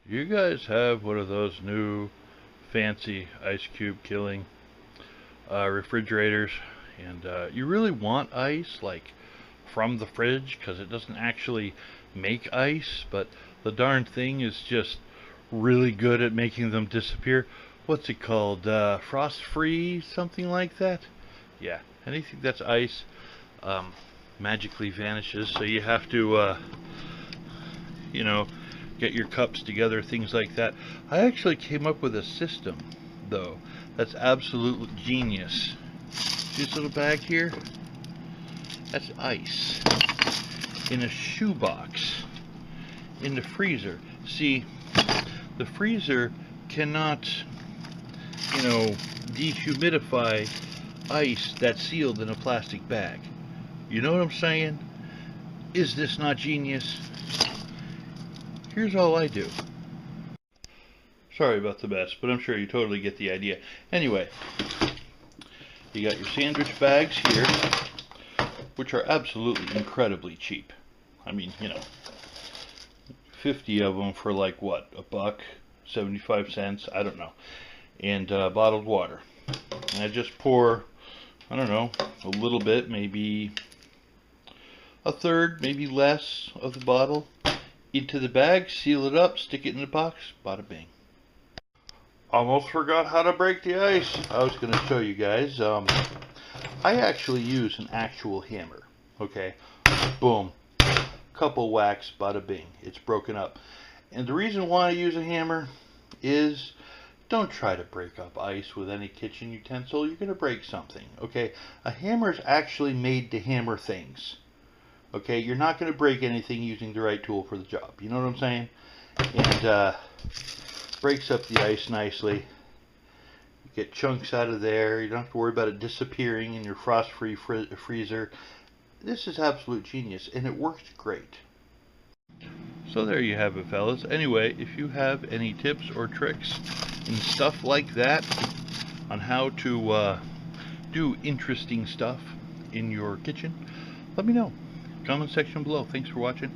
You guys have one of those new fancy ice cube killing refrigerators, and you really want ice like from the fridge because it doesn't actually make ice, but the darn thing is just really good at making them disappear. What's it called? Frost free, something like that? Yeah, anything that's ice magically vanishes, so you have to you know, get your cups together, things like that. I actually came up with a system, though, that's absolute genius. See this little bag here? That's ice in a shoebox in the freezer. See, the freezer cannot, dehumidify ice that's sealed in a plastic bag. You know what I'm saying? Is this not genius? Here's all I do. Sorry about the mess, but I'm sure you totally get the idea. Anyway, you got your sandwich bags here, which are absolutely incredibly cheap. I mean, 50 of them for like what, $1, 75 cents, I don't know. And bottled water. And I just pour, I don't know, a little bit, maybe a third, maybe less of the bottle into the bag, seal it up, stick it in the box, bada bing. Almost forgot how to break the ice. I was going to show you guys. I actually use an actual hammer. Okay, boom, couple whacks, bada bing, it's broken up. And the reason why I use a hammer is don't try to break up ice with any kitchen utensil. You're going to break something. Okay, a hammer is actually made to hammer things. Okay, you're not going to break anything using the right tool for the job. You know what I'm saying? And breaks up the ice nicely. You get chunks out of there. You don't have to worry about it disappearing in your frost-free freezer. This is absolute genius, and it works great. So there you have it, fellas. Anyway, if you have any tips or tricks and stuff like that on how to do interesting stuff in your kitchen, let me know. Comment section below. Thanks for watching.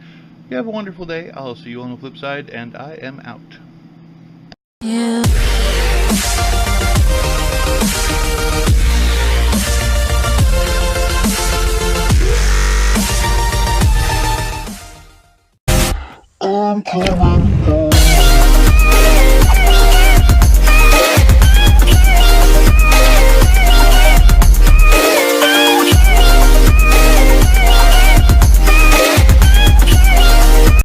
You have a wonderful day. I'll see you on the flip side, and I am out. Yeah. I'm coming home.